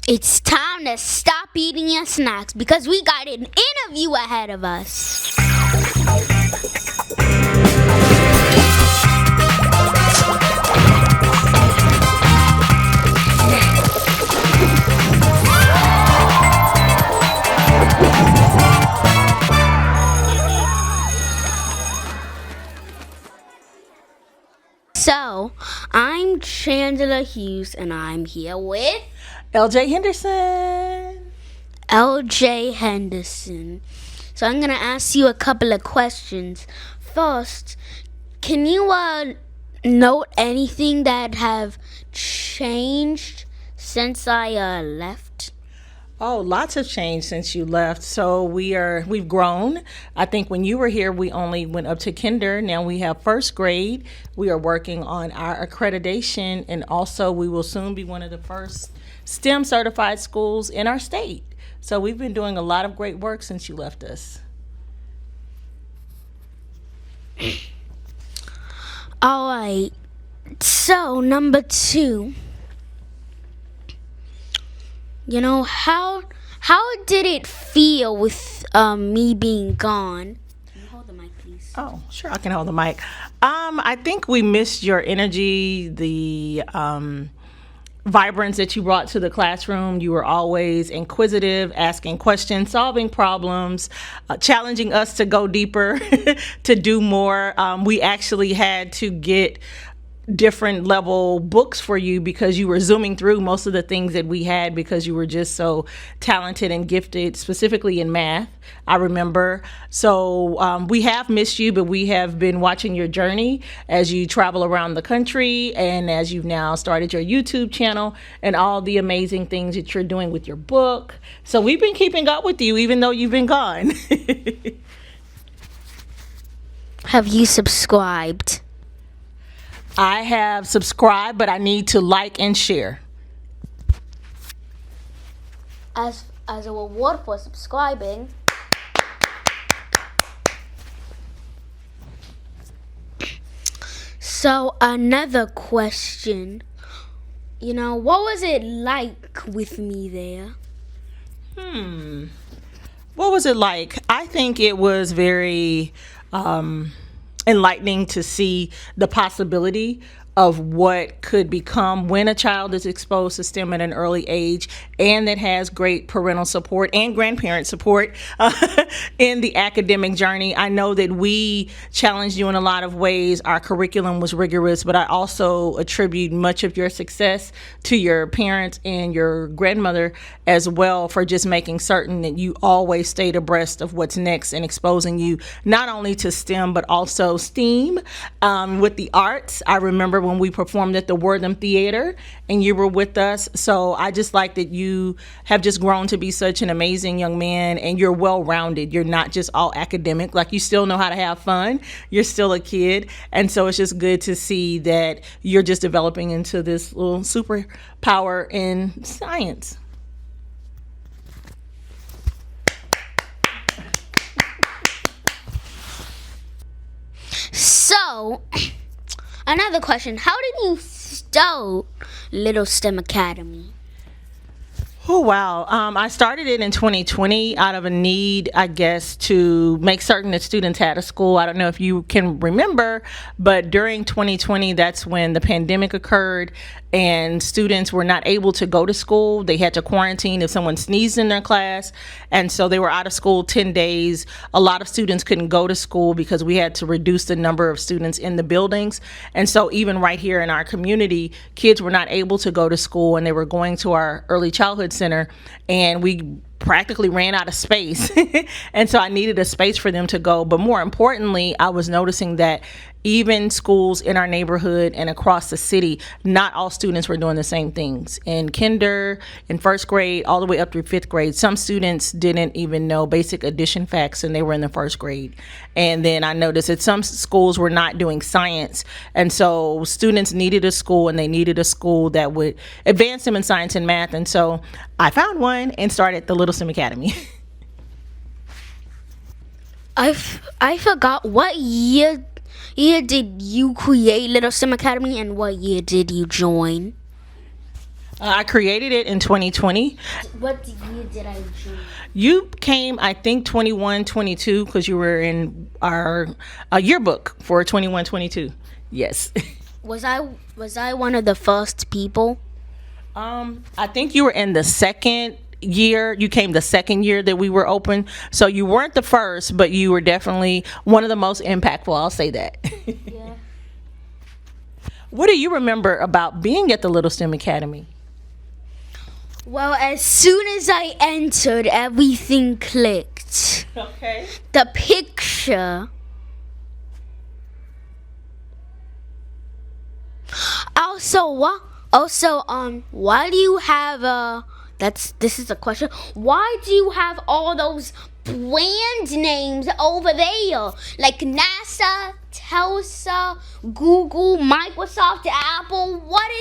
It's time to stop eating your snacks because we got an interview ahead of us. So, I'm Chandler Hughes and I'm here with LJ Henderson. LJ Henderson. So, I'm going to ask you a couple of questions. First, can you note anything that have changed since I left? Oh, lots have changed since you left. So we've grown. I think when you were here, we only went up to kinder. Now we have first grade. We are working on our accreditation, and also we will soon be one of the first STEM certified schools in our state. So we've been doing a lot of great work since you left us. All right. So, number two. How did it feel with me being gone? Can you hold the mic, please? Oh, sure, I can hold the mic. I think we missed your energy, the vibrance that you brought to the classroom. You were always inquisitive, asking questions, solving problems, challenging us to go deeper, to do more. We actually had to get different level books for you because you were zooming through most of the things that we had because you were just so talented and gifted, specifically in math. I remember. So we have missed you, but we have been watching your journey as you travel around the country and as you've now started your YouTube channel and all the amazing things that you're doing with your book. So we've been keeping up with you even though you've been gone. Have you subscribed? I have subscribed, but I need to like and share. As a reward for subscribing, so another question. What was it like with me there? What was it like? I think it was very enlightening to see the possibility of what could become when a child is exposed to STEM at an early age and that has great parental support and grandparent support in the academic journey. I know that we challenged you in a lot of ways. Our curriculum was rigorous, but I also attribute much of your success to your parents and your grandmother as well for just making certain that you always stayed abreast of what's next and exposing you not only to STEM but also STEAM with the arts. I remember when we performed at the Wortham Theater and you were with us. So I just like that you have just grown to be such an amazing young man and you're well-rounded. You're not just all academic. Like, you still know how to have fun. You're still a kid. And so it's just good to see that you're just developing into this little superpower in science. So, another question. How did you start Little STEM Academy? Oh, wow. I started it in 2020 out of a need, I guess, to make certain that students had a school. I don't know if you can remember, but during 2020, that's when the pandemic occurred and students were not able to go to school. They had to quarantine if someone sneezed in their class. And so they were out of school 10 days. A lot of students couldn't go to school because we had to reduce the number of students in the buildings. And so even right here in our community, kids were not able to go to school and they were going to our early childhood center, and we practically ran out of space. And so I needed a space for them to go. But more importantly, I was noticing that even schools in our neighborhood and across the city, not all students were doing the same things. In kinder, in first grade, all the way up through fifth grade, some students didn't even know basic addition facts and they were in the first grade. And then I noticed that some schools were not doing science. And so students needed a school, and they needed a school that would advance them in science and math. And so I found one and started the Little STEM Academy. I forgot what year did you create Little STEM Academy and what year did you join? I created it in 2020. What year did I join? You came, I think, 21, 22, because you were in our yearbook for 21, 22. Yes. Was I one of the first people? I think you were in the second year. You came the second year that we were open. So you weren't the first, but you were definitely one of the most impactful. I'll say that. Yeah. What do you remember about being at the Little STEM Academy? Well, as soon as I entered, everything clicked. Okay. The picture. Also, what? Also, why do you have this is a question. Why do you have all those brand names over there? Like NASA, Telsa, Google, Microsoft, Apple. What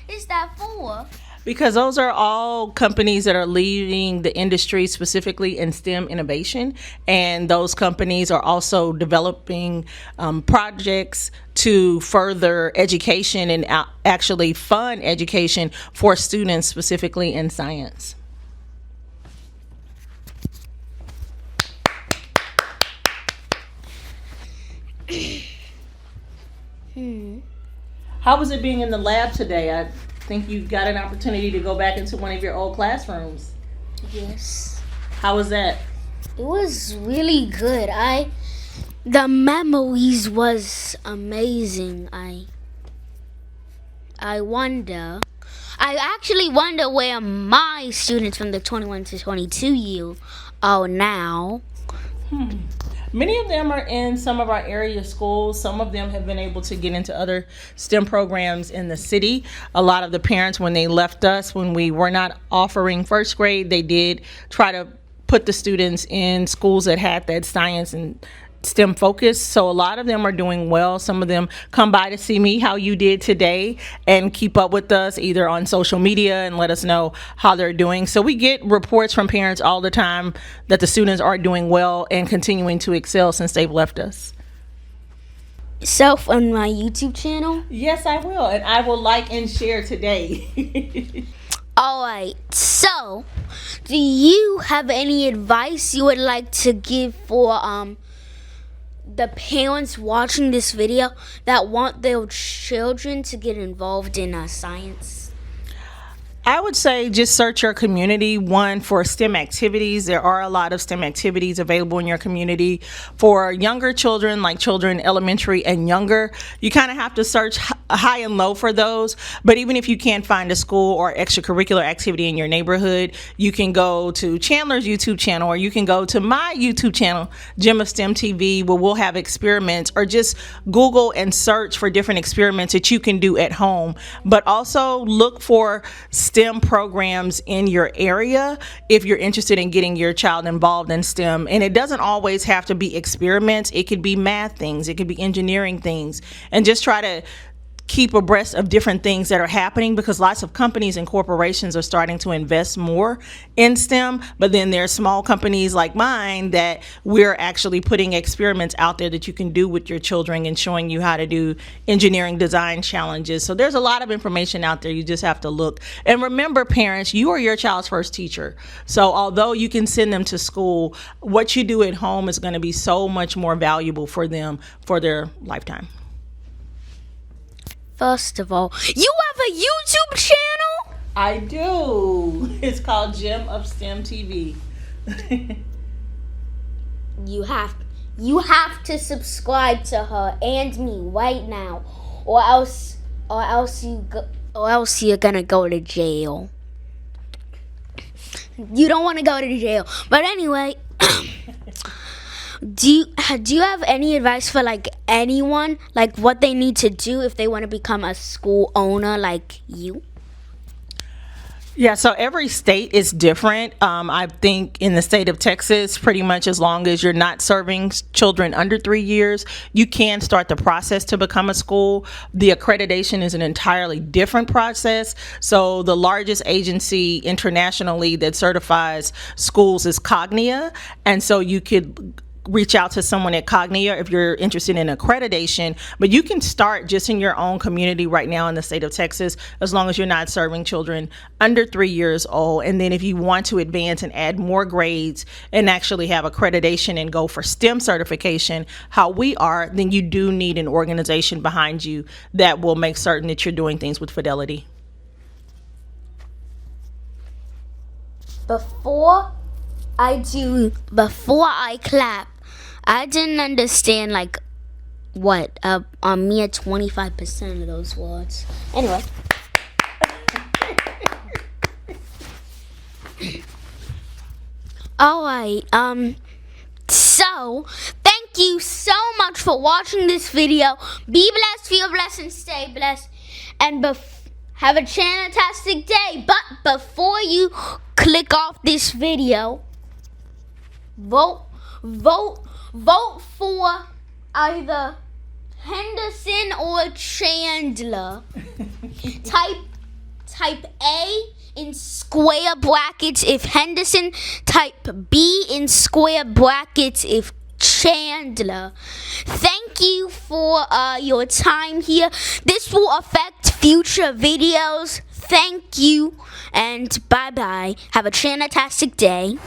is that for? Because those are all companies that are leading the industry, specifically in STEM innovation. And those companies are also developing projects to further education and actually fund education for students, specifically in science. How was it being in the lab today? I think you got an opportunity to go back into one of your old classrooms. Yes. How was that? It was really good. The memories was amazing. I actually wonder where my students from the 21 to 22 year are now. Many of them are in some of our area schools. Some of them have been able to get into other STEM programs in the city. A lot of the parents, when they left us, when we were not offering first grade, they did try to put the students in schools that had that science and STEM focus. So a lot of them are doing well. Some of them come by to see me how you did today and keep up with us either on social media and let us know how they're doing. So we get reports from parents all the time that the students are doing well and continuing to excel since they've left us. Self on my YouTube channel? Yes, I will. And I will like and share today. Alright, so do you have any advice you would like to give for the parents watching this video that want their children to get involved in science? I would say just search your community, one, for STEM activities. There are a lot of STEM activities available in your community. For younger children, like children elementary and younger, you kind of have to search high and low for those. But even if you can't find a school or extracurricular activity in your neighborhood, you can go to Chandler's YouTube channel, or you can go to my YouTube channel, Gem of STEM TV, where we'll have experiments, or just Google and search for different experiments that you can do at home. But also look for STEM programs in your area if you're interested in getting your child involved in STEM. And it doesn't always have to be experiments. It could be math things. It could be engineering things. And just try to keep abreast of different things that are happening, because lots of companies and corporations are starting to invest more in STEM. But then there are small companies like mine that we're actually putting experiments out there that you can do with your children and showing you how to do engineering design challenges. So there's a lot of information out there. You just have to look. And remember, parents, you are your child's first teacher. So although you can send them to school, what you do at home is going to be so much more valuable for them for their lifetime. First of all, you have a YouTube channel? I do. It's called Gem of STEM TV. You have to subscribe to her and me right now, or else you're gonna go to jail. You don't want to go to jail. But anyway, do you have any advice for like anyone, like what they need to do if they want to become a school owner like you? Yeah, so every state is different. I think in the state of Texas, pretty much as long as you're not serving children under 3 years, you can start the process to become a school. The accreditation is an entirely different process. So the largest agency internationally that certifies schools is Cognia. And so you could reach out to someone at Cognia if you're interested in accreditation. But you can start just in your own community right now in the state of Texas, as long as you're not serving children under 3 years old. And then if you want to advance and add more grades and actually have accreditation and go for STEM certification, how we are, then you do need an organization behind you that will make certain that you're doing things with fidelity. Before I clap, I didn't understand me at 25% of those words. Anyway. Alright, so thank you so much for watching this video. Be blessed, feel blessed, and stay blessed. And have a fantastic day. But before you click off this video, vote for either Henderson or Chandler. Type A in square brackets if Henderson, type B in square brackets if Chandler. Thank you for your time here. This will affect future videos. Thank you and bye bye. Have a fantastic day.